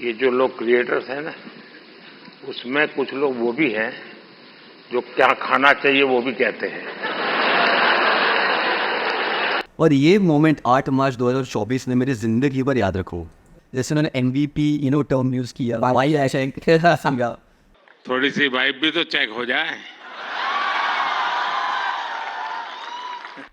ये जो लोग क्रिएटर्स हैं ना, उसमें कुछ लोग वो भी हैं जो क्या खाना चाहिए वो भी कहते हैं। और ये मोमेंट 8 मार्च 2024 ने मेरी ज़िंदगी भर याद रखो। जैसे उन्होंने MVP टर्म यूज़ किया, भाई ऐसा समझा। थोड़ी सी वाइब भी तो चेक हो जाए।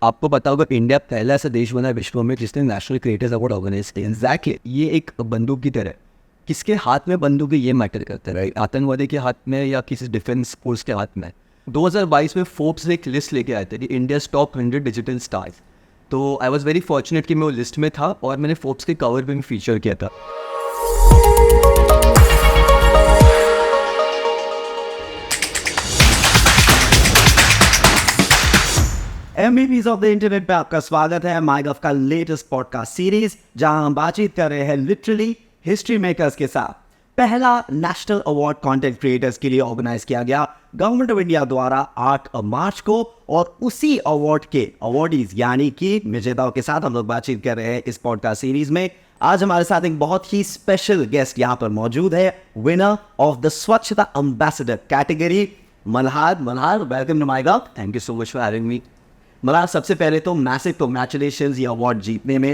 आपको पता होगा इंडिया पहला ऐसा देश बना है विश्व में जिसने नेशनल क्रिएटर्स अवार्ड ऑर्गेनाइज किया। एग्जैक्टली, ये एक बंदूक की तरह है। किसके हाथ में बंदूक है ये मैटर करता है, राइट? आतंकवादी के हाथ में या किसी डिफेंस फोर्स के हाथ में। 2022 में फोर्ब्स ने एक लिस्ट लेके आए थे, इंडियाज टॉप 100 डिजिटल स्टार्स। तो आई वॉज वेरी फॉर्चुनेट कि मैं वो लिस्ट में था और मैंने फोर्ब्स के कवर पे भी फीचर किया था। MVPs ऑफ द इंटरनेट पे आपका स्वागत है। माइगव का लेटेस्ट पॉडकास्ट सीरीज जहां हम बातचीत कर रहे हैं लिटरली हिस्ट्री मेकर्स के साथ। पहला नेशनल अवार्ड कंटेंट क्रिएटर्स के लिए ऑर्गेनाइज किया गया गवर्नमेंट ऑफ इंडिया द्वारा 8 मार्च को, और उसी अवार्ड के अवार्डीज यानी कि विजेताओं के साथ हम लोग बातचीत कर रहे हैं इस पॉडकास्ट सीरीज में। आज हमारे साथ एक बहुत ही स्पेशल गेस्ट यहाँ पर मौजूद है, winner of the Swachhata ambassador category, Malhar. Welcome to MyGov. Thank you so much for having me. Malhar, सबसे पहले तो मैसिव कांग्रेचुलेशंस ये अवार्ड जीतने में।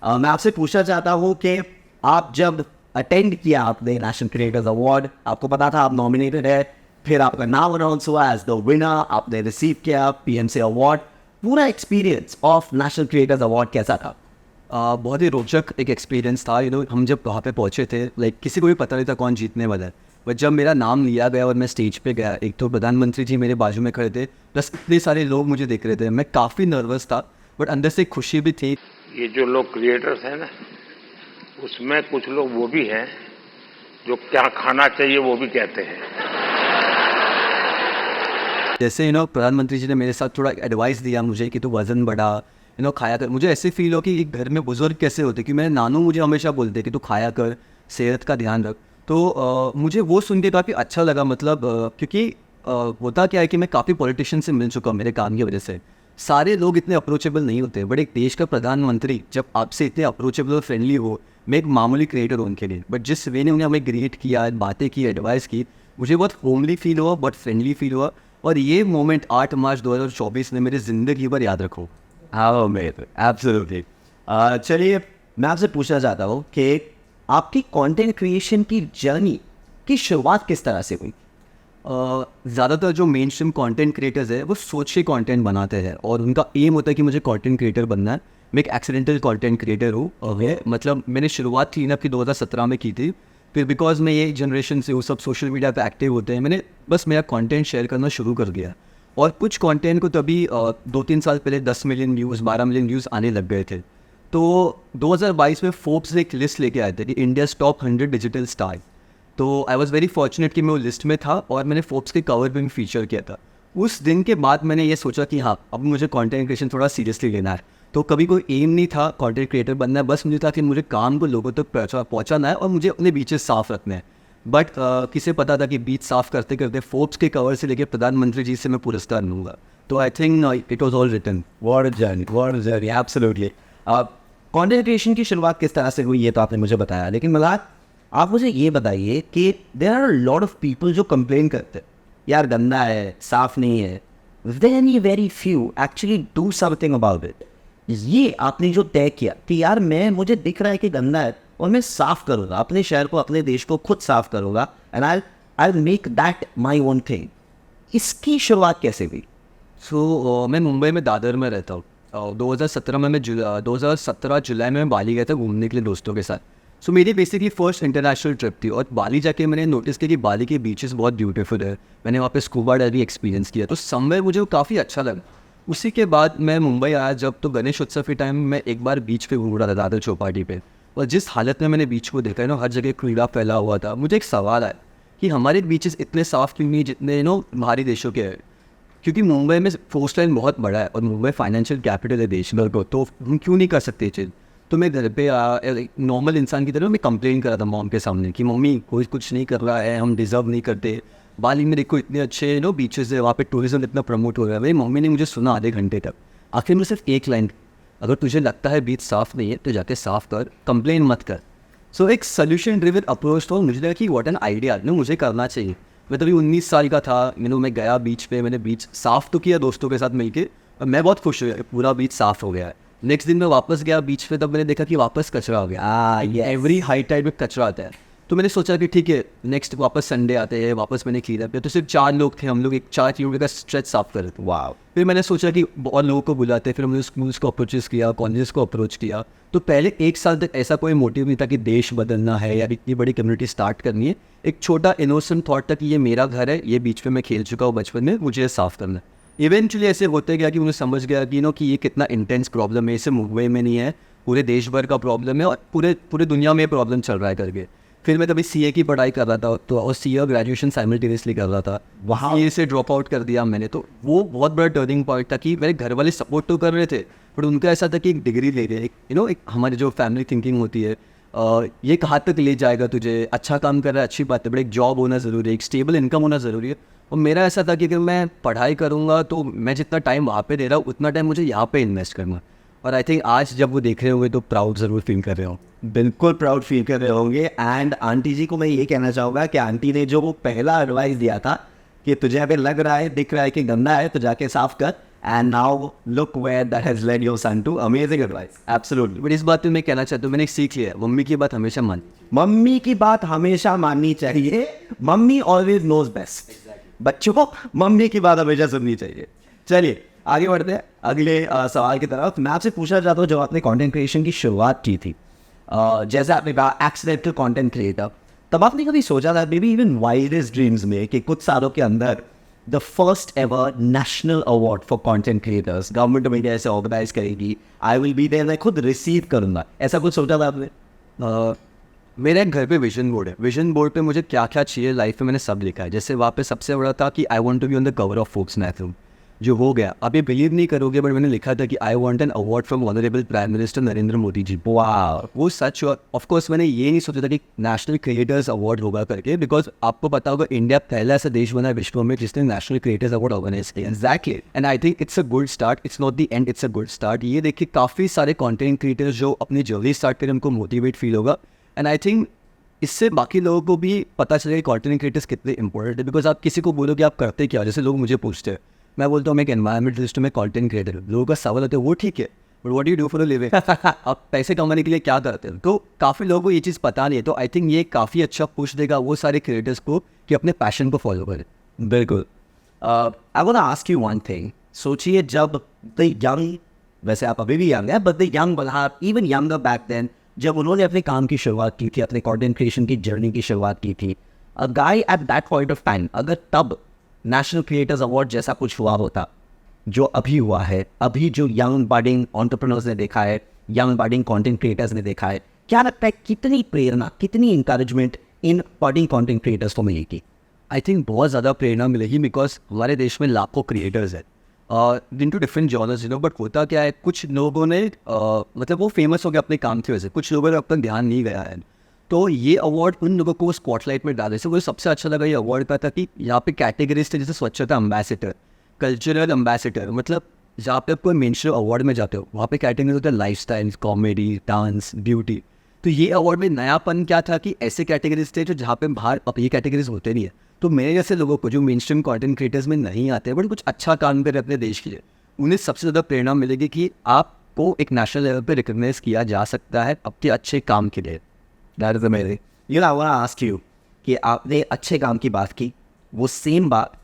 मैं आपसे पूछना चाहता हूँ कि आप जब अटेंड किया आपने नेशनल क्रिएटर्स अवार्ड, आपको पता था आप नॉमिनेटेड है, फिर आपका नाम अनाउंस हुआ एज द विनर, आपने रिसीव किया PMC अवार्ड, पूरा experience of national creators award कैसा था? बहुत ही रोचक एक एक्सपीरियंस था। हम जब वहाँ पे पहुँचे थे, किसी को भी पता नहीं था कौन जीतने वाला है। बट जब मेरा नाम लिया गया और मैं स्टेज पे गया, एक तो प्रधानमंत्री जी मेरे बाजू में खड़े थे, प्लस इतने सारे लोग मुझे देख रहे थे। मैं काफ़ी नर्वस था बट अंदर से खुशी भी थी। ये जो लोग क्रिएटर्स हैं ना, उसमें कुछ लोग वो भी हैं जो क्या खाना चाहिए वो भी कहते हैं। जैसे प्रधानमंत्री जी ने मेरे साथ थोड़ा एडवाइस दिया मुझे कि तू वज़न बढ़ा, खाया कर। मुझे ऐसे फील हो कि एक घर में बुजुर्ग कैसे होते, कि मेरे नानू मुझे हमेशा बोलते कि तू खाया कर, सेहत का ध्यान रख। तो मुझे वो सुन के काफ़ी अच्छा लगा। क्योंकि होता क्या है कि मैं काफ़ी पॉलिटिशियन से मिल चुका हूँ मेरे काम की वजह से। सारे लोग इतने अप्रोचेबल नहीं होते, बट एक देश का प्रधानमंत्री जब आपसे इतने अप्रोचेबल और फ्रेंडली हो, मैं एक मामूली क्रिएटर हूँ उनके लिए, बट जिस वे ने उन्हें हमें ग्रीट किया, बातें की, एडवाइस की, मुझे बहुत होमली फील हुआ, बहुत फ्रेंडली फील हुआ। और ये मोमेंट 8 मार्च 2024 ने मेरी ज़िंदगी भर याद रखो। हाँ मेरे एब्सोल्युटली। चलिए, मैं आपसे पूछना चाहता हूँ कि आपकी कंटेंट क्रिएशन की जर्नी की शुरुआत किस तरह से हुई? ज़्यादातर जो मेन स्ट्रीम कॉन्टेंट क्रिएटर्स है वो सोच के कॉन्टेंट बनाते हैं और उनका एम होता है कि मुझे कॉन्टेंट क्रिएटर बनना है। मैं एक एक्सीडेंटल कॉन्टेंट क्रिएटर हूँ। और मैंने शुरुआत क्लीन अप की 2017 में की थी। फिर बिकॉज मैं ये जनरेशन से वो सब सोशल मीडिया पे एक्टिव होते हैं, मैंने बस मेरा कंटेंट शेयर करना शुरू कर दिया। और कुछ कंटेंट को तभी 2-3 साल पहले 10 मिलियन व्यूज़, 12 मिलियन व्यूज़ आने लग गए थे। तो 2022 में फोर्ब्स ने एक लिस्ट लेके आए थे, इंडियाज़ टॉप 100 डिजिटल स्टार। तो आई वॉज वेरी फॉर्चुनेट कि मैं वो लिस्ट में था और मैंने फोर्ब्स के कवर पे भी फीचर किया था। उस दिन के बाद मैंने ये सोचा कि हाँ, अब मुझे कंटेंट क्रिएशन थोड़ा सीरियसली लेना है। तो कभी कोई एम नहीं था कंटेंट क्रिएटर बनना है, बस मुझे था कि मुझे काम को लोगों तक पहुँचाना है और मुझे अपने बीचेस साफ रखने हैं। बट किसे पता था कि बीच साफ करते करते फोर्ब्स के कवर से लेकर प्रधानमंत्री जी से मैं पुरस्कार लूँगा। तो I think it was all written. What a journey, absolutely. Content creation की शुरुआत किस तरह से हुई ये तो आपने मुझे बताया, लेकिन मल्हार, आप मुझे ये बताइए कि there are lot of people जो कंप्लेन करते हैं, यार गंदा है, साफ नहीं है, देन ये very few actually do something about it. ये आपने जो तय किया कि यार मुझे दिख रहा है कि गंदा है और मैं साफ करूँगा, अपने शहर को, अपने देश को खुद साफ करूँगा, and I make that my own thing, इसकी शुरुआत कैसे हुई? मैं मुंबई में दादर में रहता हूँ। 2017 में 2017 जुलाई में मैं बाली गया था घूमने के लिए दोस्तों के साथ। मेरी बेसिकली फर्स्ट इंटरनेशनल ट्रिप थी और बाली जाके मैंने नोटिस किया कि बाली के बीचेस बहुत ब्यूटीफुल है। मैंने वहाँ पे स्कूबा डाइविंग एक्सपीरियंस किया, तो समवेयर मुझे वो काफ़ी अच्छा लगा। उसी के बाद मैं मुंबई आया जब, तो गणेश उत्सव के टाइम मैं एक बार बीच पे घूम रहा था दादर चौपाटी पे, और जिस हालत में मैंने बीच को देखा हर जगह कूड़ा फैला हुआ था। मुझे एक सवाल आया कि हमारे बीचेस इतने साफ़ क्यों नहीं जितने बाहरी देशों के हैं? क्योंकि मुंबई में कोस्ट लाइन बहुत बड़ा है और मुंबई फाइनेंशियल कैपिटल है देश भर को, तो हम क्यों नहीं कर सकते चीज़? तो मैं घर पे नॉर्मल इंसान की तरह मैं कंप्लेन कर रहा था मॉम के सामने कि मम्मी कोई कुछ नहीं कर रहा है, हम डिज़र्व नहीं करते। बाली में देखो इतने अच्छे बीचेस है, वहाँ पे टूरिज्म इतना प्रमोट हो रहा है। मेरी मम्मी ने मुझे सुना आधे घंटे तक। आखिर में सिर्फ एक लाइन, अगर तुझे लगता है बीच साफ़ नहीं है तो जाके साफ़ कर, कंप्लेन मत कर। सो एक सोल्यूशन ड्रिवन अप्रोच था, मुझे लगा कि व्हाट एन आइडिया ना, मुझे करना चाहिए। मैं तभी 19 साल का था, मैं गया बीच पे, मैंने बीच साफ़ तो किया दोस्तों के साथ मिलके, और मैं बहुत खुश हुआ, पूरा बीच साफ़ हो गया है। नेक्स्ट दिन मैं वापस गया बीच पे, तब मैंने देखा कि वापस कचरा हो गया। एवरी हाई टाइड में कचरा आता है। तो मैंने सोचा कि ठीक है, नेक्स्ट वापस संडे आते हैं, वापस मैंने क्लीन अप किया। तो सिर्फ 4 लोग थे, हम लोग एक 4 किलोमीटर का स्ट्रेच साफ कर रहे थे। वाह। फिर मैंने सोचा कि बहुत लोगों को बुलाते, फिर हमने स्कूल्स को अप्रोचेस किया, कॉलेजेस को अप्रोच किया। तो पहले 1 साल तक ऐसा कोई मोटिव नहीं था कि देश बदलना है या इतनी बड़ी कम्युनिटी स्टार्ट करनी है। एक छोटा इनोसेंट थॉट था कि ये मेरा घर है, ये बीच में मैं खेल चुका हूँ बचपन में, मुझे साफ़ करना है। इवेंचुअली ऐसे होते गया कि मुझे समझ गया कि कि ये कितना इंटेंस प्रॉब्लम है, इसे मुंबई में नहीं है, पूरे देश भर का प्रॉब्लम है और पूरे दुनिया में प्रॉब्लम चल रहा है करके। फिर मैं तभी सीए की पढ़ाई कर रहा था, तो और सीए और ग्रेजुएशन साइमल्टेनियसली कर रहा था। वहाँ सीए से ड्रॉप आउट कर दिया मैंने। तो वो बहुत बड़ा टर्निंग पॉइंट था कि मेरे घर वाले सपोर्ट तो कर रहे थे, बट उनका ऐसा था कि एक डिग्री ले रहे, एक हमारी जो फैमिली थिंकिंग होती है, ये कहाँ तक ले जाएगा तुझे, अच्छा काम कर रहा है अच्छी बात है, बट एक जॉब होना ज़रूरी है, एक स्टेबल इनकम होना ज़रूरी है। और मेरा ऐसा था कि अगर मैं पढ़ाई करूँगा तो मैं जितना टाइम वहाँ पे दे रहा हूँ उतना टाइम मुझे यहाँ पे इन्वेस्ट करना। और आई थिंक आज जब वो देख रहे होंगे तो प्राउड ज़रूर फील कर रहे हो। बिल्कुल प्राउड फील कर रहे होंगे। एंड आंटी जी को मैं ये कहना चाहूँगा कि आंटी ने जो वो पहला एडवाइस दिया था कि तुझे अभी लग रहा है, दिख रहा है कि गंदा है, तो जाके साफ कर, and now look where that has led your son to. Amazing advice, absolutely. But इस बात पे मैं कहना चाहता हूँ, मैंने एक सीख लिया है, मम्मी की बात हमेशा मान। मम्मी की बात हमेशा माननी चाहिए। Mummy always knows best. बच्चों को मम्मी की बात हमेशा सुननी चाहिए। चलिए आगे बढ़ते हैं अगले सवाल की तरफ। मैं आपसे पूछना चाहता हूँ, जब आपने कंटेंट क्रिएशन की शुरुआत की थी, जैसे आपने कहा एक्सीडेंटल कंटेंट क्रिएटर, तब आपने कभी सोचा था, may be even wildest dreams में, कि कुछ सालों के अंदर the first ever national award for content creators government of India ऐसे ऑर्गेनाइज करेगी, आई विल बी देयर, मैं खुद रिसीव करूँगा, ऐसा कुछ सोचा था आपने? मेरे एक घर पे विजन बोर्ड है। विजन बोर्ड पे मुझे क्या क्या चाहिए लाइफ में मैंने सब लिखा है। जैसे वहाँ पे सबसे बड़ा था कि I want to be on the cover of Forbes magazine, जो हो गया। आप ये बिलीव नहीं करोगे, बट मैंने लिखा था कि I want an award from honourable prime minister Narendra Modi ji. वाह, वो सच। और ऑफ कोर्स मैंने ये नहीं सोचा था कि नेशनल क्रिएटर्स अवार्ड होगा करके, बिकॉज आपको पता होगा इंडिया पहला ऐसा देश बना है विश्व में जिसने नेशनल क्रिएटर्स अवार्ड ऑर्गेनाइज किया। Exactly. And I think it's a good start, it's not the end, it's a good start. ये देखिए काफ़ी सारे कॉन्टेंट क्रिएटर्स जो अपनी जर्नी स्टार्ट करें, उनको मोटिवेट फील होगा। एंड आई थिंक इससे बाकी लोगों को भी पता चलेगा कि कंटेंट क्रिएटर्स कितने इंपॉर्टेंट है। बिकॉज आप किसी को बोलो कि आप करते क्या, जैसे लोग मुझे पूछते हैं, मैं बोलता हूँ मैं एक एनवायरमेंटलिस्ट हूँ, मैं कंटेंट क्रिएटर हूँ। लोगों का सवाल होता है वो ठीक है, but what do you do for a living? आप पैसे कमाने के लिए क्या करते हैं? तो काफ़ी लोगों को ये चीज़ पता नहीं है। तो आई थिंक ये काफ़ी अच्छा पुश देगा वो सारे क्रिएटर्स को कि अपने पैशन को फॉलो करें। बिल्कुल। I want to ask you one thing. सोचिए, जब द यंग, वैसे आप अभी भी यंग है, but the young Balhar, even younger back then, जब उन्होंने अपने काम की शुरुआत की थी, अपने कंटेंट क्रिएशन की जर्नी की शुरुआत की थी, a guy at that point of time, अगर तब नेशनल क्रिएटर्स अवार्ड जैसा कुछ हुआ होता जो अभी हुआ है, अभी जो यंग बडिंग एंटरप्रेन्योर्स ने देखा है, यंग बडिंग कंटेंट क्रिएटर्स ने देखा है, क्या लगता है कितनी प्रेरणा, कितनी इंकरेजमेंट इन बडिंग कंटेंट क्रिएटर्स को मिलेगी? आई थिंक बहुत ज़्यादा प्रेरणा मिलेगी, बिकॉज हमारे देश में लाखों क्रिएटर्स हैं इनटू डिफरेंट जॉनर्स, बट होता क्या है, कुछ लोगों ने मतलब वो फेमस हो गया अपने काम की वजह से, कुछ लोगों ने अब तक ध्यान नहीं गया है। तो ये अवार्ड उन लोगों को स्पॉटलाइट में डाले से मुझे सबसे अच्छा लगा ये अवार्ड का था कि यहाँ पे कैटेगरीज थे, जैसे स्वच्छता एम्बेसडर, कल्चरल एम्बेसडर, मतलब जहाँ पे आप कोई मेंशन अवार्ड में जाते हो वहाँ पे कैटेगरी होता है life style, comedy, dance, beauty. तो ये अवार्ड में नयापन क्या था कि ऐसे कैटेगरीज थे जो जहाँ पे बाहर अब ये कैटेगरीज होते नहीं है। तो मेरे जैसे लोगों को जो मेन स्ट्रीम कॉन्टेंट क्रिएटर्स में नहीं आते बट कुछ अच्छा काम करे अपने देश के लिए, उन्हें सबसे ज़्यादा प्रेरणा मिलेगी कि आपको एक नेशनल लेवल पे रिकॉग्नाइज किया जा सकता है आपके अच्छे काम के लिए। That is amazing. You know, I want to ask you कि आपने अच्छे काम की बात की, वो सेम बात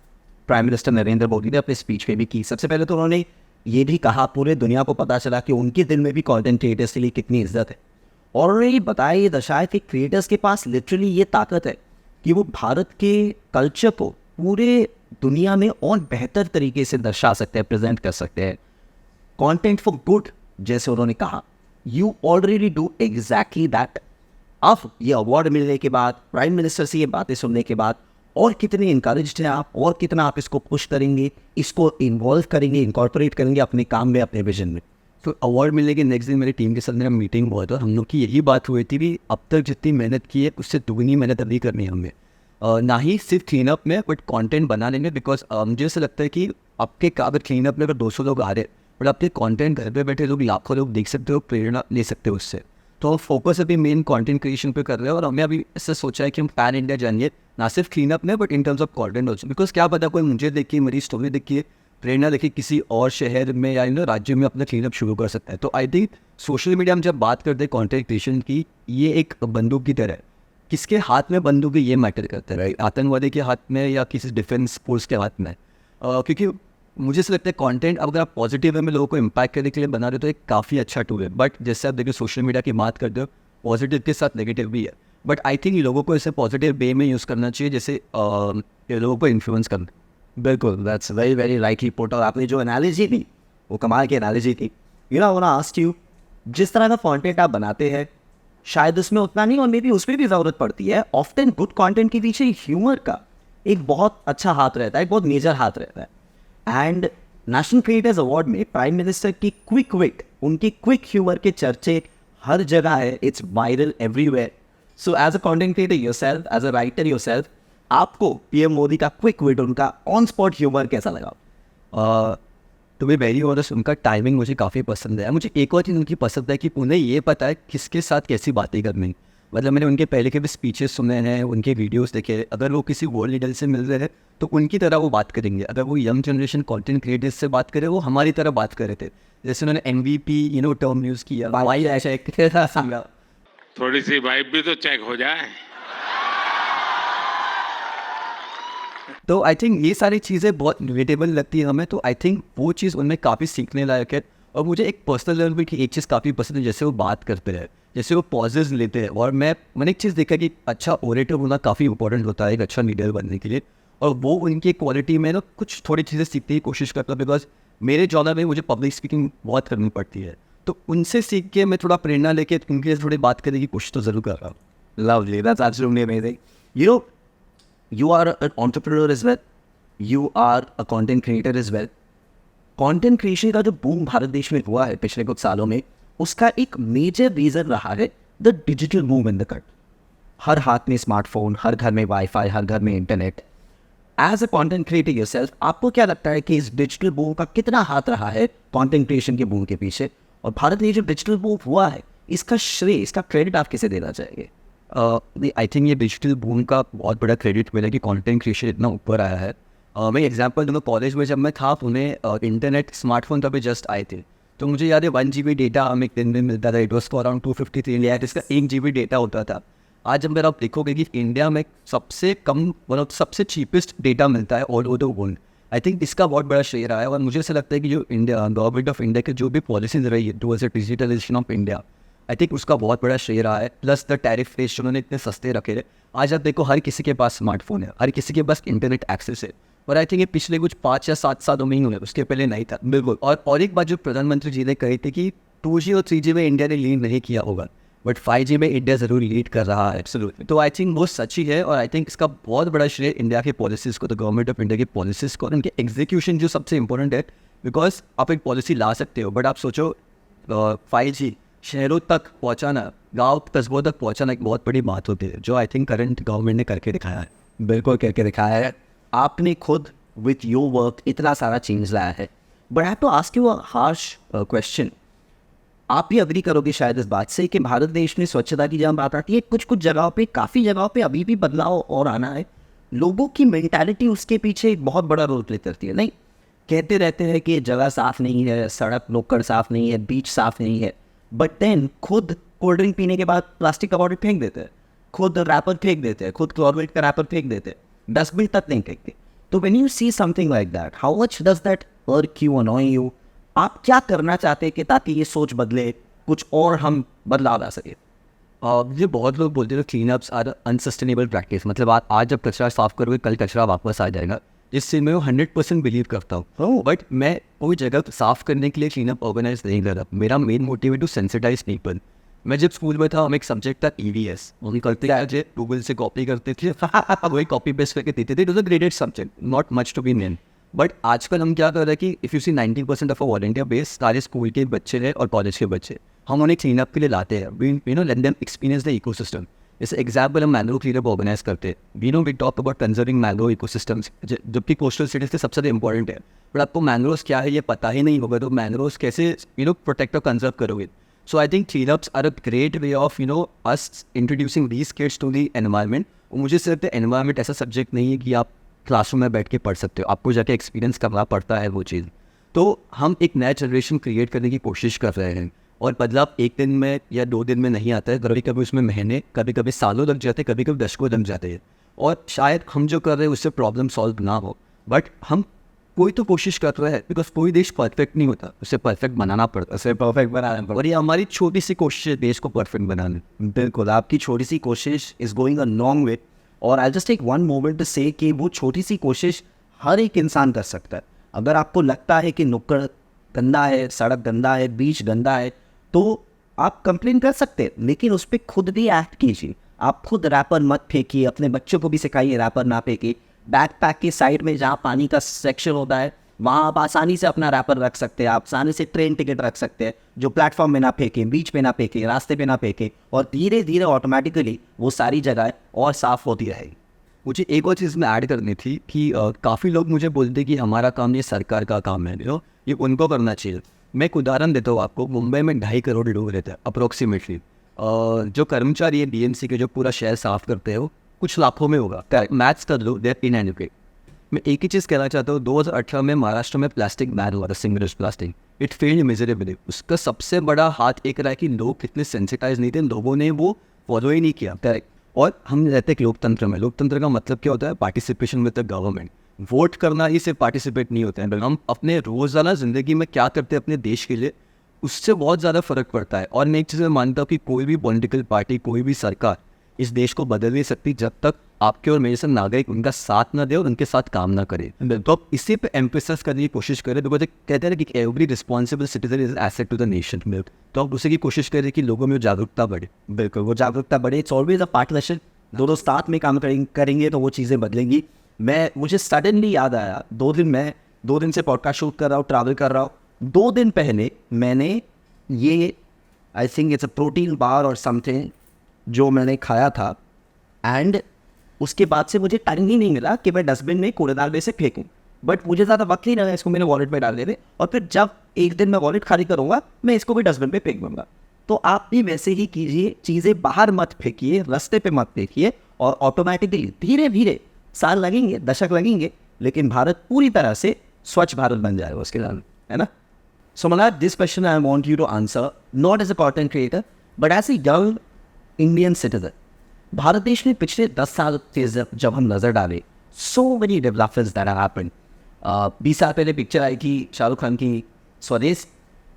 प्राइम मिनिस्टर नरेंद्र मोदी ने अपने स्पीच में भी की। सबसे पहले तो उन्होंने ये भी कहा, पूरे दुनिया को पता चला कि उनके दिल में भी कंटेंट क्रिएटर्स के लिए कितनी इज्जत है। और उन्होंने ये बताया, ये दर्शाया कि क्रिएटर्स के पास लिटरली ये ताकत है कि वो भारत के कल्चर को पूरे दुनिया में और बेहतर तरीके से दर्शा सकते हैं, प्रेजेंट कर सकते हैं। कंटेंट फॉर गुड, जैसे उन्होंने कहा, you already do exactly that. अब ये अवार्ड मिलने के बाद, प्राइम मिनिस्टर से ये बातें सुनने के बाद, और कितने इनकरेज्ड हैं आप, और कितना आप इसको पुश करेंगे, इसको इन्वॉल्व करेंगे, इनकॉर्पोरेट करेंगे अपने काम में, अपने विजन में। तो अवार्ड मिलने के नेक्स्ट दिन मेरी टीम के साथ मेरा मीटिंग हुआ था। हम लोग की यही बात हुई थी कि अब तक जितनी मेहनत की है उससे दुगनी मेहनत अभी करनी है हमें, ना ही सिर्फ क्लीनअप में बट कंटेंट बनाने में। बिकॉज मुझे ऐसा लगता है कि आपके अगर क्लीनअप में अगर 200 लोग आ रहे हैं बट आपके कंटेंट घर पे बैठे लोग, लाखों लोग देख सकते हो, प्रेरणा ले सकते हो उससे। तो हम फोकस अभी मेन कंटेंट क्रिएशन पे कर रहे हैं और हमने अभी इससे सोचा है कि हम पैन इंडिया जाएंगे, ना सिर्फ क्लीन अप में but in terms of content also. Because क्या पता कोई मुझे देखिए, मेरी स्टोरी देखिए, प्रेरणा देखिए, किसी और शहर में या राज्य में अपना क्लीन अप शुरू कर सकता है। तो आई थिंक सोशल मीडिया में जब बात करते हैं कॉन्टेंट क्रिएशन की, ये एक बंदूक की तरह है। किसके हाथ में बंदूक है ये मैटर करता है, राइट? आतंकवादी के हाथ में या किसी डिफेंस फोर्स के हाथ में। क्योंकि मुझे ऐसा लगता है कंटेंट अगर आप पॉजिटिव वे में लोगों को इम्पैक्ट करने के लिए बना रहे हो तो एक काफ़ी अच्छा टूल है। बट जैसे आप देखिए सोशल मीडिया की बात करते हो, पॉजिटिव के साथ नेगेटिव भी है। बट आई थिंक लोगों को इसे पॉजिटिव वे में यूज़ करना चाहिए, जैसे लोगों को इन्फ्लुएंस करना। बिल्कुल, that's very very rightly put. और आपने जो एनालॉजी दी वो कमाल की एनालॉजी थी। You know I want to ask you, जिस तरह का कंटेंट आप बनाते हैं शायद उसमें उतना नहीं और मे बी उसमें भी ज़रूरत पड़ती है। ऑफ्टन गुड कंटेंट के पीछे ह्यूमर का एक बहुत अच्छा हाथ रहता है, एक बहुत मेजर हाथ रहता है। एंड नेशनल क्रिएटर्स अवार्ड में प्राइम मिनिस्टर की क्विक विट, उनकी क्विक ह्यूमर के चर्चे हर जगह है। It's viral everywhere. So as a content creator yourself, as a writer yourself, आपको पीएम मोदी का क्विक विट, उनका ऑन स्पॉट ह्यूमर कैसा लगा? तो मैं वेरी ऑनेस्ट, उनका टाइमिंग मुझे काफ़ी पसंद है। मुझे एक और चीज़ उनकी पसंद है कि उन्हें ये पता है किसके साथ कैसी बातें करनी। मतलब मैंने उनके पहले के भी स्पीचेस सुने हैं, उनके वीडियोस देखे। अगर वो किसी वर्ल्ड लीडर से मिल रहे हैं तो उनकी तरह वो बात करेंगे। अगर वो यंग जनरेशन कंटेंट क्रिएटर्स से बात करे, वो हमारी तरह बात कर रहे थे। जैसे उन्होंने MVP टर्म यूज़ किया, भाई ऐसा एक थोड़ी सी वाइब भी तो चेक हो जाए। तो आई थिंक ये सारी चीज़ें बहुत रिलेटेबल लगती है हमें। तो आई थिंक वो चीज़ उनमें काफ़ी सीखने लायक है। और मुझे एक पर्सनल लेवल पे एक चीज़ काफ़ी पसंद है, जैसे वो बात करते हैं, जैसे वो पॉजेज लेते हैं। और मैंने एक चीज़ देखा कि अच्छा ओरेटर होना काफ़ी इंपॉर्टेंट होता है एक अच्छा लीडर बनने के लिए। और वो उनकी क्वालिटी में कुछ थोड़ी चीज़ें सीखने की कोशिश करता हूँ। बिकॉज मेरे जॉनर में मुझे पब्लिक स्पीकिंग बहुत करनी पड़ती है, तो उनसे सीख के मैं थोड़ा प्रेरणा लेके उनके थोड़ी बात करने की कोशिश तो ज़रूर कर रहा हूँ। Lovely. That's absolutely amazing. You are an entrepreneur as well. You are a content creator as well. Content creation का जो बूम भारत देश में हुआ है पिछले कुछ सालों में, उसका एक मेजर रीजन रहा है the digital boom in the country. हर हाथ में स्मार्टफोन, हर घर में वाईफाई, हर घर में internet. As a content creator yourself, आपको क्या लगता है कि इस डिजिटल बूम का कितना हाथ रहा है कंटेंट क्रिएशन के बूम के पीछे? और भारत में जो डिजिटल बूम हुआ है, इसका श्रेय, इसका क्रेडिट आप किसे देना चाहेंगे? आई थिंक ये डिजिटल बूम का बहुत बड़ा क्रेडिट मिला कि कंटेंट क्रिएशन इतना ऊपर आया है। मैं एग्जांपल दूँगा, कॉलेज में जब मैं था उन्हें इंटरनेट स्मार्टफोन तभी जस्ट आए थे। तो मुझे याद है 1 GB डेटा हमें एक दिन में मिलता था। It was for around 253 India, जिसका 1 GB डेटा होता था। आज अगर आप देखोगे कि इंडिया में सबसे कम मतलब सबसे चीपेस्ट डेटा मिलता है all over the world. I think इसका बहुत बड़ा श्रेय रहा है। और मुझे ऐसा लगता है कि जो इंडिया गवर्नमेंट ऑफ इंडिया की जो भी पॉलिसीज रही है towards the digitalisation of India, I think उसका बहुत बड़ा श्रेय रहा है। प्लस द टैरिफ रेट्स उन्होंने इतने सस्ते रखे हैं। आज आप देखो हर किसी के पास स्मार्टफोन है, हर किसी के पास इंटरनेट एक्सेस है। और आई थिंक ये पिछले कुछ 5 या 7 सालों में ही हुए, उसके पहले नहीं था। बिल्कुल। और एक बात जो प्रधानमंत्री जी ने कही थी कि 2G और 3G में इंडिया ने लीड नहीं किया होगा, बट 5G में इंडिया ज़रूर लीड कर रहा है। एब्सोल्युटली। तो आई थिंक वो सच्ची है। और आई थिंक इसका बहुत बड़ा श्रेय इंडिया के पॉलिसीज़ को, तो गवर्नमेंट ऑफ इंडिया की पॉलिसीज़ को और उनके एग्जीक्यूशन जो सबसे इंपॉर्टेंट है। बिकॉज आप एक पॉलिसी ला सकते हो, बट आप सोचो 5G शहरों तक पहुँचाना, गाँव कस्बों तक पहुँचाना एक बहुत बड़ी बात होती है, जो आई थिंक करंट गवर्नमेंट ने करके दिखाया है। बिल्कुल करके दिखाया है। आपने खुद विथ योर वर्क इतना सारा चेंज लाया है। But I have to ask you a harsh question. आप भी अग्री करोगे शायद इस बात से कि भारत देश में स्वच्छता की जब बात आती है, कुछ कुछ जगहों पे, काफ़ी जगहों पे अभी भी बदलाव और आना है। लोगों की मेंटालिटी उसके पीछे एक बहुत बड़ा रोल प्ले करती है। नहीं, कहते रहते हैं कि जगह साफ़ नहीं है, सड़क नुक्कड़ साफ़ नहीं है, बीच साफ़ नहीं है, बट देन खुद कोल्ड ड्रिंक पीने के बाद प्लास्टिक का बॉटल फेंक देते हैं, खुद रैपर फेंक देते हैं, खुद क्लोरवेट का रैपर फेंक देते हैं, डस्टबिन तक नहीं फेंकते। तो when you see something like that, how much does that irk you, annoy you? आप क्या करना चाहते हैं कि ताकि ये सोच बदले, कुछ और हम बदलाव ला सके? मुझे बहुत लोग बोलते हैं clean ups are unsustainable practice. मतलब आज जब कचरा साफ करोगे कल कचरा वापस आ जाएगा। इससे मैं 100% बिलीव करता हूँ। बट मैं कोई जगह साफ करने के लिए क्लीन अप ऑर्गेनाइज नहीं कर रहा। मेरा मेन मोटिव है टू सेंसिटाइज पीपल। मैं जब स्कूल में था, हम एक सब्जेक्ट था EVS, हम करते थे गूगल से कॉपी करते थे, वही कॉपी पेस्ट करके देते थे। It was a graded subject, not much to be name. बट आजकल हम क्या कर रहे हैं कि if you see 90% of a volunteer base सारे स्कूल के बच्चे हैं और कॉलेज के बच्चे, हम उन्हें क्लीन अप के लिए लाते हैं। We know let them experience the ecosystem. जैसे एग्जाम्पल हम मैंग्रोव क्लीन अप ऑर्गेनाइज करते हैं। We talk about conserving mangrove ecosystems, जबकि कोस्टल सिटीज के सबसे इंपॉर्टेंट है। बट आपको मैंग्रोव्स क्या है ये पता ही नहीं होगा, तो मैंग्रोव्स कैसे प्रोटेक्ट और कंजर्व करोगे? So I think cleanups are a great way of us introducing these kids to the environment. और मुझे सिर्फ लगता है environment ऐसा सब्जेक्ट नहीं है कि आप क्लासरूम में बैठ के पढ़ सकते हो, आपको जाके एक्सपीरियंस करना पड़ता है वो चीज़। तो हम एक नया जनरेशन क्रिएट करने की कोशिश कर रहे हैं, और बदलाव एक दिन में या 2 दिन में नहीं आता है, कभी कभी उसमें महीने, कभी कभी सालों लग जाते हैं, कभी कभी दशकों लग जाते हैं। और शायद हम जो कर रहे हैं उससे प्रॉब्लम सॉल्व ना हो, बट हम कोई तो कोशिश कर रहा है, बिकॉज कोई देश परफेक्ट नहीं होता, उसे परफेक्ट बनाना पड़ता है, उसे परफेक्ट बनाना पड़ता है, और ये हमारी छोटी सी कोशिश है देश को परफेक्ट बनाने। बिल्कुल, आपकी छोटी सी कोशिश is going a long way. और I just take one moment to say कि वो छोटी सी कोशिश हर एक इंसान कर सकता है। अगर आपको लगता है कि नुक्कड़ गंदा है, सड़क गंदा है, बीच गंदा है, तो आप कंप्लेन कर सकते हैं, लेकिन उस पर खुद भी एक्ट कीजिए। आप खुद रैपर मत फेंकिए, अपने बच्चों को भी सिखाइए रैपर ना फेंकिए। बैकपैक के साइड में जहाँ पानी का सेक्शन होता है वहाँ आप आसानी से अपना रैपर रख सकते हैं, आप आसानी से ट्रेन टिकट रख सकते हैं, जो प्लेटफॉर्म में ना फेंकें, बीच पे ना फेंकें, रास्ते पे ना फेंकें, और धीरे धीरे ऑटोमेटिकली वो सारी जगह और साफ़ होती रहेगी। मुझे एक और चीज़ में ऐड करनी थी कि काफ़ी लोग मुझे बोलते कि हमारा काम ये सरकार का काम है, ये उनको करना चाहिए। मैं एक उदाहरण देता हूँ आपको। मुंबई में 2.5 करोड़ लोग रहते हैं अप्रोक्सीमेटली। जो कर्मचारी है बीएमसी के, जो पूरा शहर साफ करते हैं, वो कुछ लाखों में होगा। मैथ्स कर लो, देयर इनएडिक्वेट। मैं एक ही चीज़ कहना चाहता हूँ, 2018 में महाराष्ट्र में प्लास्टिक बैन हुआ था, single use plastic. It failed miserably. उसका सबसे बड़ा हाथ एक रहा है कि लोग कितने सेंसिटाइज नहीं थे, लोगों ने वो फॉलो ही नहीं किया। करेक्ट। और हम रहते हैं लोकतंत्र में। लोकतंत्र का मतलब क्या होता है? Participation with the government. Vote करना ही सिर्फ पार्टिसिपेट नहीं होता है, हम अपने रोज़ाना ज़िंदगी में क्या करते हैं अपने देश के लिए, उससे बहुत ज़्यादा फ़र्क पड़ता है। और मैं एक चीज़ मानता हूँ कि कोई भी पॉलिटिकल पार्टी, कोई भी सरकार इस देश को बदल नहीं सकती जब तक आपके और मेरे से नागरिक उनका साथ ना दे और उनके साथ काम ना करे। तो आप इसी पे एम्फेसाइज करने की कोशिश करें, बिकॉज कहते हैं कि every responsible citizen is asset to the nation. तो आप उसी की कोशिश करें कि लोगों में जागरूकता बढ़े। बिल्कुल, वो जागरूकता बढ़े। It's always a partnership. दोनों साथ में काम करेंगे तो वो चीज़ें बदलेंगी। मुझे सडनली याद आया, 2 दिन से पॉडकास्ट शूट कर रहा हूँ, ट्रैवल कर रहा हूँ। 2 दिन पहले मैंने ये, I think it's a protein bar और समथिंग, जो मैंने खाया था, एंड उसके बाद से मुझे टाइम ही नहीं मिला कि मैं डस्टबिन में कूड़ेदान में से फेंकूँ। बट मुझे ज़्यादा वक्त नहीं लगा इसको मेरे वॉलेट में डाल देने, और फिर जब एक दिन मैं वॉलेट खाली करूँगा, मैं इसको भी डस्टबिन में फेंक दूँगा। तो आप भी वैसे ही कीजिए, चीज़ें बाहर मत फेंकिए, रास्ते पे मत फेंकिए, और ऑटोमेटिकली धीरे धीरे साल लगेंगे, दशक लगेंगे, लेकिन भारत पूरी तरह से स्वच्छ भारत बन जाएगा उसके साथ, है ना। So Malad, this question I want you to answer not as a content creator but as a young Indian citizen. Bharat देश में पिछले 10 साल से जब हम नज़र डालें, सो many developments that have happened. 20 साल पहले पिक्चर आई थी शाहरुख खान की स्वदेश,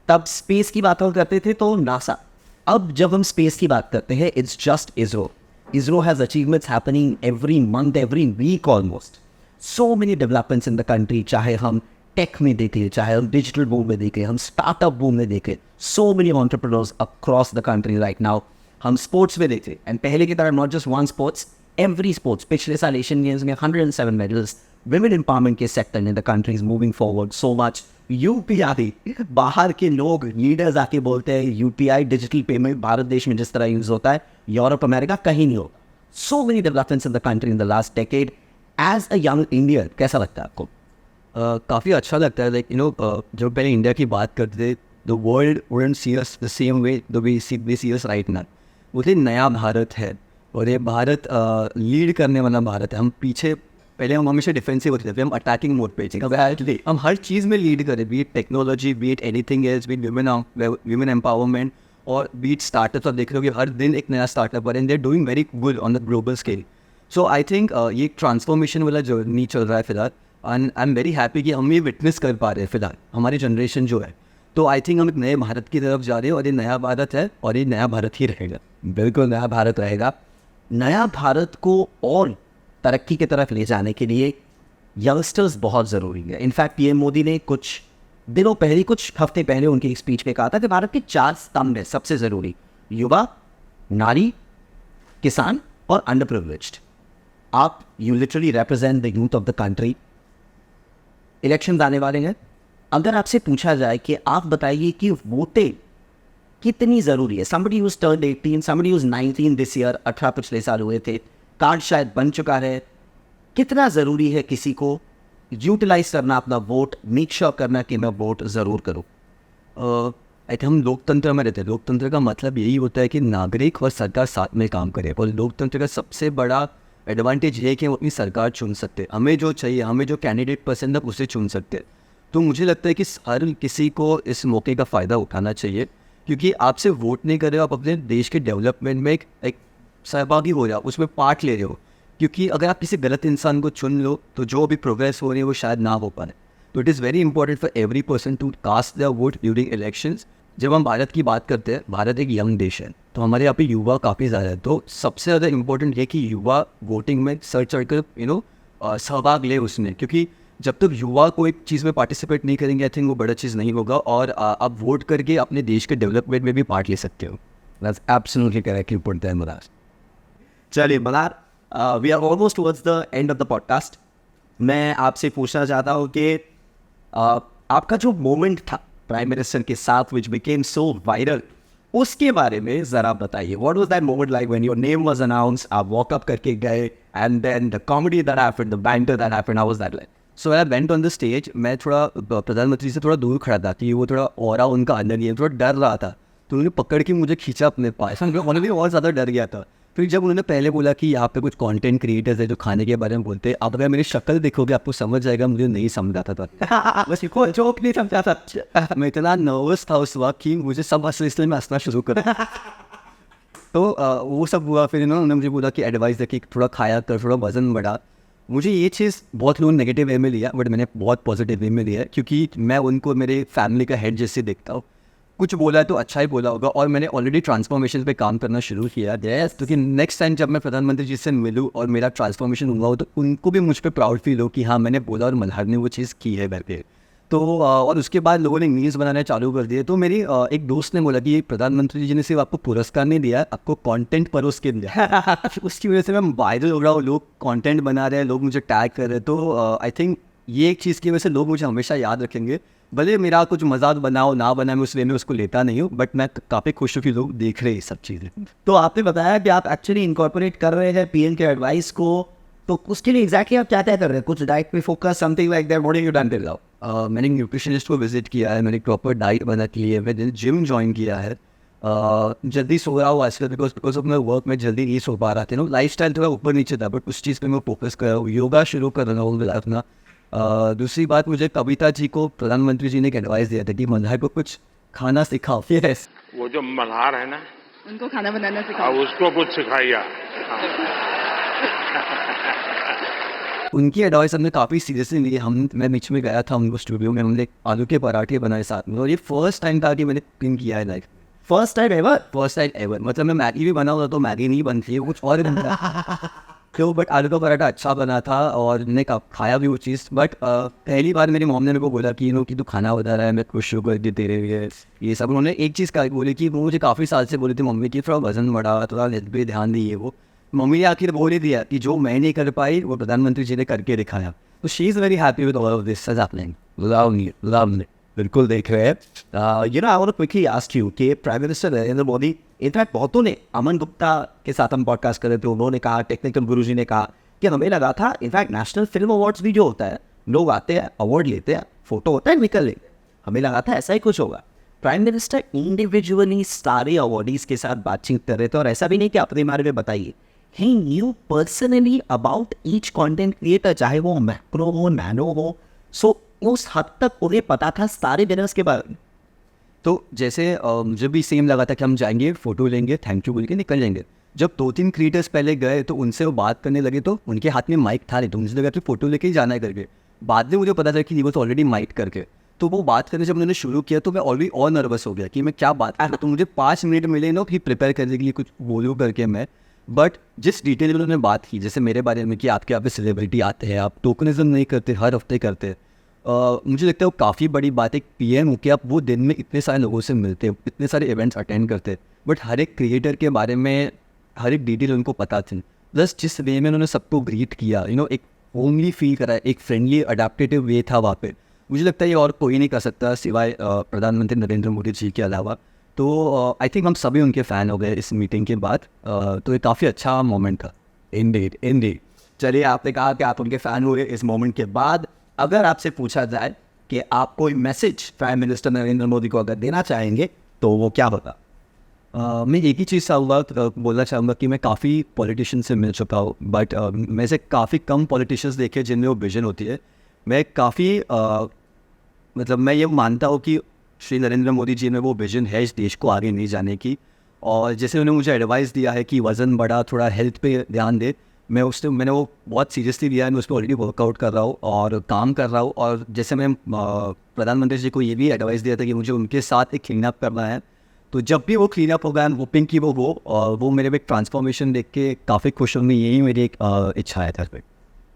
तब स्पेस की बात करते थे तो नासा। अब जब हम स्पेस की बात करते हैं, it's just ISRO. ISRO has achievements happening every month, every week almost. So many developments in the country, चाहे हम टेक में देखें, चाहे हम डिजिटल बूम में देखें, हम स्टार्टअप बूम में देखें। So many entrepreneurs across the country right now. हम स्पोर्ट्स में देखें, एंड पहले की तरह not just one sports, every sports. पिछले साल एशियन गेम्स में 107 मेडल्स। विमेन एम्पावरमेंट के सेक्टर में the country is moving forward so much. UPI, बाहर के लोग लीडर्स आके बोलते हैं यूपीआई डिजिटल पेमेंट भारत देश में जिस तरह यूज होता है, यूरोप अमेरिका कहीं नहीं होता। So many developments in the country in the last decade. As a young Indian, कैसा लगता है आपको? काफ़ी अच्छा लगता है। लाइक जब पहले इंडिया की बात करते थे, the world wouldn't see us the same way the way they see us right now. मुझे नया भारत है, और ये भारत लीड करने वाला भारत है। हम पीछे, पहले हम हमेशा डिफेंसिव होते थे, हम अटैकिंग मोड पे थे। हम हर चीज़ में लीड करें, B it technology, B it anything else, B it women empowerment, और बी इट स्टार्टअप। आप देख रहे हो कि हर दिन एक नया स्टार्टअप है, and they are doing very good on the global scale. So I think ये ट्रांसफॉर्मेशन वाला जर्नी चल रहा है फिलहाल, and I am very happy कि हम ये विटनेस कर पा रहे हैं फिलहाल, हमारी जनरेशन जो है। तो आई थिंक हम एक नए भारत की तरफ जा रहे हैं, और ये नया भारत है, और ये नया भारत ही रहेगा। बिल्कुल नया भारत रहेगा। नया भारत को और तरक्की की तरफ ले जाने के लिए यंगस्टर्स बहुत ज़रूरी है। इनफैक्ट पीएम मोदी ने कुछ दिनों पहले, कुछ हफ्ते पहले उनकी एक स्पीच में कहा था कि भारत के 4 स्तंभ है सबसे ज़रूरी: युवा, नारी, किसान और अंडर प्रिविलेज्ड। आप, you literally represent the youth of the country. Election आने वाले हैं, अगर आपसे पूछा जाए कि आप बताइए कि वोटिंग कितनी ज़रूरी है। somebody who's turned 18, somebody who's 19 this year, 18 पिछले साल हुए थे, कार्ड शायद बन चुका है। कितना ज़रूरी है किसी को यूटिलाइज करना अपना वोट, मेक श्योर करना कि मैं वोट ज़रूर करूँ। आई थिंक हम लोकतंत्र में रहते हैं। लोकतंत्र का मतलब यही होता है कि नागरिक और सरकार साथ में काम करे, और लोकतंत्र का सबसे बड़ा एडवांटेज ये है कि हम अपनी सरकार चुन सकते हैं। हमें जो चाहिए, हमें जो कैंडिडेट पसंद है उसे चुन सकते हैं। तो मुझे लगता है कि हर किसी को इस मौके का फ़ायदा उठाना चाहिए, क्योंकि आप सिर्फ वोट नहीं कर रहे हो, आप अपने देश के डेवलपमेंट में एक सहभागी हो रहे हो, उसमें पार्ट ले रहे हो। क्योंकि अगर आप किसी गलत इंसान को चुन लो तो जो भी प्रोग्रेस हो रही है वो शायद ना हो पाए। तो it is very important for every person to cast their vote during elections. जब हम भारत की बात करते हैं, भारत एक यंग देश है, तो हमारे यहाँ पे युवा काफ़ी ज़्यादा है। तो सबसे ज़्यादा इम्पोर्टेंट है कि युवा वोटिंग में सर चढ़ कर सहभाग ले उसमें, क्योंकि जब तक युवा को एक चीज़ में पार्टिसिपेट नहीं करेंगे, आई थिंक वो बड़ा चीज़ नहीं होगा। और आप वोट करके अपने देश के डेवलपमेंट में भी पार्ट ले सकते हो। That's absolutely correctly put there Murad. चलिए Malhar, we are almost towards the end of the podcast. मैं आपसे पूछना चाहता हूँ कि आपका जो मोमेंट था प्राइम मिनिस्टर के साथ विच बिकेम सो वायरल, उसके बारे में ज़रा बताइए। What was that moment like when your name was announced, आप वॉकअप करके गए and then the comedy that happened, the banter that happened, how was that like? So I went on the stage. मैं थोड़ा प्रधानमंत्री से थोड़ा दूर खड़ा था कि वो थोड़ा ऑरा उनका अंदर नहीं है, थोड़ा डर रहा था। तो उन्होंने पकड़ के मुझे खींचा अपने पास, उन्होंने भी और ज़्यादा डर गया था। फिर जब उन्होंने पहले बोला कि यहाँ पे कुछ कंटेंट क्रिएटर्स है जो खाने के बारे में बोलते हैं, अब अगर मेरी शक्ल देखोगे आपको समझ जाएगा मुझे नहीं समझ आता था। बस कोई जोक नहीं समझा था। मैं इतना नर्वस था उस वक्त कि मुझे सब हंसने, इसलिए मैं हंसना शुरू कर। तो वो सब हुआ। फिर उन्होंने मुझे बोला कि एडवाइस दे कि थोड़ा खाया कर, थोड़ा वजन बढ़ा। मुझे ये चीज़ बहुत लोग नेगेटिव वे में लिया, बट मैंने बहुत पॉजिटिव वे में लिया है, क्योंकि मैं उनको मेरे फैमिली का हेड जैसे देखता हूँ। कुछ बोला है तो अच्छा ही बोला होगा, और मैंने ऑलरेडी ट्रांसफॉर्मेशन पे काम करना शुरू किया है। तो कि नेक्स्ट टाइम जब मैं प्रधानमंत्री जी से मिलूँ और मेरा ट्रांसफॉर्मेशन हुआ हो, तो उनको भी मुझ पर प्राउड फील हो कि हाँ मैंने बोला और मल्हार ने वो चीज़ की है करके। तो और उसके बाद लोगों ने मीम्स बनाने चालू कर दिए। तो मेरी एक दोस्त ने बोला कि प्रधानमंत्री जी ने सिर्फ आपको पुरस्कार नहीं दिया, आपको कंटेंट परोस के दिया। उसकी वजह से मैं वायरल हो रहा हूँ, लोग कंटेंट बना रहे हैं, लोग मुझे टैग कर रहे हैं। तो आई थिंक ये एक चीज़ की वजह से लोग मुझे हमेशा याद रखेंगे। भले मेरा कुछ मजाक बनाओ ना बनाए, मैं उस वे में उसको लेता नहीं हूँ, बट मैं काफ़ी खुश हूँ कि लोग देख रहे हैं सब चीज़ें। तो आपने बताया कि आप एक्चुअली इनकॉर्पोरेट कर रहे हैं पीएम के एडवाइस को, तो उसके लिए एग्जैक्टली आप क्या तय कर रहे हैं? कुछ डाइट पे focus, something like that, what have you done till now? मैंने न्यूट्रिशनिस्ट को विजिट किया है, मैंने प्रॉपर डाइट बना की है, मैंने जिम ज्वाइन किया है। जल्दी सो रहा हूँ आजकल, बिकॉज ऑफ माई वर्क में जल्दी नहीं सो पा रहा था। लाइफ स्टाइल थोड़ा ऊपर नीचे था, बट उस चीज़ पे मैं फोकस कर रहा हूँ। योगा शुरू कर रहा हूँ अपना। दूसरी बात, मुझे कविता जी को प्रधानमंत्री जी ने एक एडवाइस दिया था कि मल्हार को कुछ खाना सिखाओ। यस, वो जो मल्हार है ना, उनको खाना बनाना सिखाओ। उसको कुछ सिखाइए। उनकी एडवाइस हमने काफ़ी सीरियसली ली। मैं बीच में गया था उनको स्टूडियो में, हमने आलू के पराठे बनाए साथ में, और ये फर्स्ट टाइम था कि मैंने कुकिंग किया है लाइफ। First time ever. मतलब मैं मैगी भी बनाऊंगा तो मैगी नहीं बनती है, कुछ और बनता। तो बट आलू का पराठा अच्छा बना था और मैंने खाया भी वो चीज़। बट पहली बार मेरी मॉम ने मेरे को बोला कि कि तू खाना बता रहा है, मैं खुश होकर के तेरे लिए ये सब। उन्होंने एक चीज़ का बोली कि वो मुझे काफ़ी साल से बोली थी मम्मी की, थोड़ा वजन बढ़ा, थोड़ा हेल्थ पे ध्यान दिए। वो मम्मी ने आखिर बोल ही दिया कि जो मैं नहीं कर पाई वो प्रधानमंत्री जी ने करके दिखाया। तो she is very happy with all of this happening. Love बिल्कुल देख रहे हैं। You know, I want to quickly ask you कि prime minister Narendra Modi, in fact बहुतों ने, अमन गुप्ता के साथ हम पॉडकास्ट कर रहे थे, उन्होंने कहा, टेक्निकल गुरुजी ने कहा कि हमें लगा था, इनफैक्ट नेशनल फिल्म अवार्ड्स भी जो होता है, लोग आते हैं, अवार्ड लेते हैं, फोटो होता है, निकल लेते हैं, हमें लगा था ऐसा ही कुछ होगा। प्राइम मिनिस्टर इंडिविजुअली सारे अवार्डीज के साथ बातचीत कर रहे थे, और ऐसा भी नहीं कि अपने बारे में बताइए, he knew personally about each content creator, चाहे वो मैक्रो हो, नैनो हो। सो उस हद तक उन्हें पता था सारे विनर्स के बारे में। तो जैसे मुझे भी सेम लगा था कि हम जाएंगे, फ़ोटो लेंगे, थैंक यू बोल के निकल जाएंगे। जब 2-3 क्रिएटर्स पहले गए तो उनसे वो बात करने लगे, तो उनके हाथ में माइक था नहीं, तो मुझे लगा कि फ़ोटो लेके ही जाना है करके। बाद में मुझे पता था कि वो तो ऑलरेडी माइक करके, तो वो बात करने जब उन्होंने शुरू किया तो मैं ऑलरेडी और नर्वस हो गया कि मैं क्या बात करूँ। तो मुझे 5 मिनट मिले ना कि प्रिपेयर करने के लिए कुछ बोलूँ करके मैं। बट जिस डिटेल में उन्होंने बात की, जैसे मेरे बारे में कि आपके यहाँ पे सेलिब्रिटी आते हैं, आप टोकनिज्म नहीं करते, हर हफ्ते करते, मुझे लगता है वो काफ़ी बड़ी बात है। पीएम हो के आप वो दिन में इतने सारे लोगों से मिलते हैं, इतने सारे इवेंट्स अटेंड करते हैं, बट हर एक क्रिएटर के बारे में हर एक डिटेल उनको पता थी। प्लस जिस वे में उन्होंने सबको ग्रीट किया, एक होमली फील करा, एक फ्रेंडली अडेप्टेटिव वे था वहाँ पे। मुझे लगता है ये और कोई नहीं कर सकता सिवाय प्रधानमंत्री नरेंद्र मोदी जी के अलावा। तो आई थिंक हम सभी उनके फ़ैन हो गए इस मीटिंग के बाद। तो ये काफ़ी अच्छा मोमेंट था। इंडीड। चलिए, आपने कहा कि आप उनके फ़ैन हुए इस मोमेंट के बाद। अगर आपसे पूछा जाए कि आप कोई message prime minister Narendra Modi को अगर देना चाहेंगे तो वो क्या होगा? मैं एक ही चीज़ बोलना चाहूँगा कि मैं काफ़ी पॉलिटिशियन से मिल चुका हूँ, बट मैं से काफ़ी कम पॉलिटिशियंस देखे जिनमें वो विजन होती है। मैं काफ़ी मतलब मैं ये मानता हूँ कि श्री नरेंद्र मोदी जी में वो विजन है इस देश को आगे नहीं जाने की, और जैसे उन्होंने मुझे एडवाइस दिया है कि वज़न बढ़ा, थोड़ा हेल्थ पे ध्यान दे, मैंने वो बहुत सीरियसली लिया है। मैं उस पर ऑलरेडी वर्कआउट कर रहा हूँ और काम कर रहा हूँ। और जैसे मैं प्रधानमंत्री जी को ये भी एडवाइस दिया था कि मुझे उनके साथ एक क्लीन अप करना है, तो जब भी वो क्लीन अप होगा आई एम होपिंग कि वो हो, और वो मेरे में एक ट्रांसफॉर्मेशन देख के काफ़ी खुश होंगे। यही मेरी एक इच्छा है सर पे।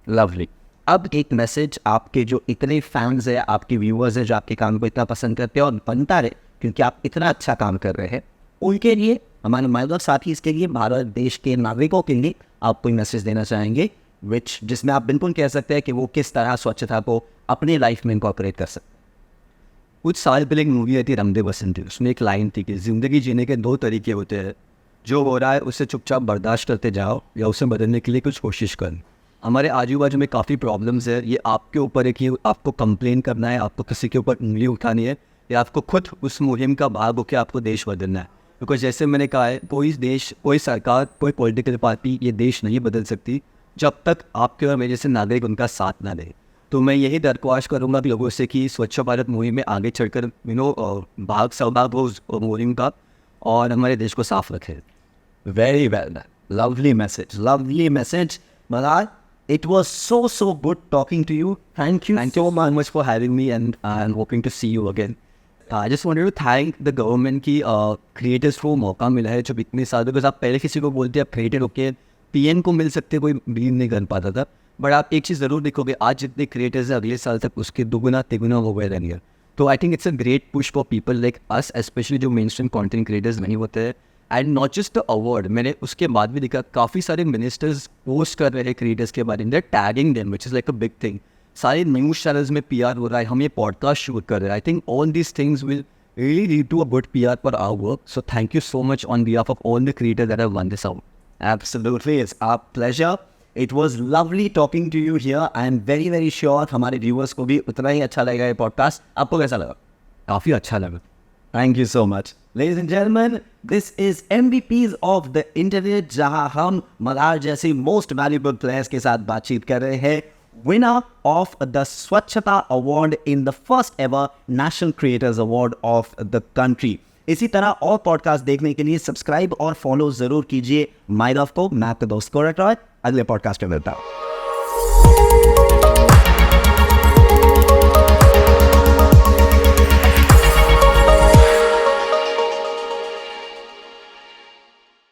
लवली। अब एक मैसेज आपके जो इतने फैंस हैं, आपके व्यूअर्स हैं, जो आपके काम को इतना पसंद करते हैं और बनता रहे क्योंकि आप इतना अच्छा काम कर रहे हैं, उनके लिए, हमारे माइलर साथी इसके लिए, भारत देश के नागरिकों के लिए आप कोई मैसेज देना चाहेंगे जिसमें आप बिल्कुल कह सकते हैं कि वो किस तरह स्वच्छता को अपनी लाइफ में इनकॉर्पोरेट कर सकते हैं? कुछ साल पहले एक मूवी आई थी रामदेव बसंती, उसमें एक लाइन थी कि ज़िंदगी जीने के 2 तरीके होते हैं, जो हो रहा है उसे चुपचाप बर्दाश्त करते जाओ या उसे बदलने के लिए कुछ कोशिश कर। हमारे आजू बाजू में काफ़ी प्रॉब्लम्स है, ये आपके ऊपर है कि आपको कंप्लेन करना है, आपको किसी के ऊपर उंगली उठानी है, या आपको खुद उस मुहिम का भाग होकर आपको देश बदलना है। बिकॉज जैसे मैंने कहा है, कोई देश, कोई सरकार, कोई पॉलिटिकल पार्टी ये देश नहीं बदल सकती जब तक आपके और मेरे जैसे नागरिक उनका साथ ना दें। तो मैं यही दरख्वास करूँगा कि लोगों से कि स्वच्छ भारत मुहिम में आगे चढ़कर भाग सहभाग हो उस मुहिम का और हमारे देश को साफ रखें। Very well done. Lovely message. Lovely message. Malad, it was so good talking to you. Thank you so much for having me, and I'm hoping to see you again. I just wanted to thank the government कि creators को मौका मिला है जो इतने साल, because आप पहले किसी को बोलते आप क्रिएटर होके पीएम को मिल सकते, कोई बिलीव नहीं कर पाता था। बट आप एक चीज़ ज़रूर देखोगे, आज जितने क्रिएटर्स हैं अगले साल तक उसके दुगुना तिगुना हो गए रहेंगे। तो I think it's a great push for people like us, specially जो मेन स्ट्रीम कॉन्टेंट क्रिएटर्स नहीं होते हैं। And not just the award, मैंने उसके बाद भी देखा काफ़ी सारे मिनिस्टर्स पोस्ट कर रहे हैं क्रिएटर्स के बारे में, they tagging them, which is like a big thing. सारे न्यूज़ चैनल्स में PR हो रहा है, हम ये पॉडकास्ट शूट कर रहे हैं। I think all these things will really lead to a good PR for our work. So thank you so much on behalf of all the creators that have won this out. Absolutely, it's our pleasure. It was lovely talking to you here. I am very sure हमारे viewers को भी उतना ही अच्छा लगेगा ये podcast. आपको कैसा लगा? काफ़ी अच्छा लगा। Thank you so much. Ladies and gentlemen, this is MVPs of the Internet, जहाँ हम मलार जैसे most valuable players के साथ बातचीत कर रहे हैं। Winner of the Swachhata Award in the first ever National Creators Award of the country. इसी तरह और पॉडकास्ट देखने के लिए सब्सक्राइब और फॉलो जरूर कीजिए माय लव को। मैं आपका दोस्त कोरट रॉय, अगले पॉडकास्ट में मिलता हूँ।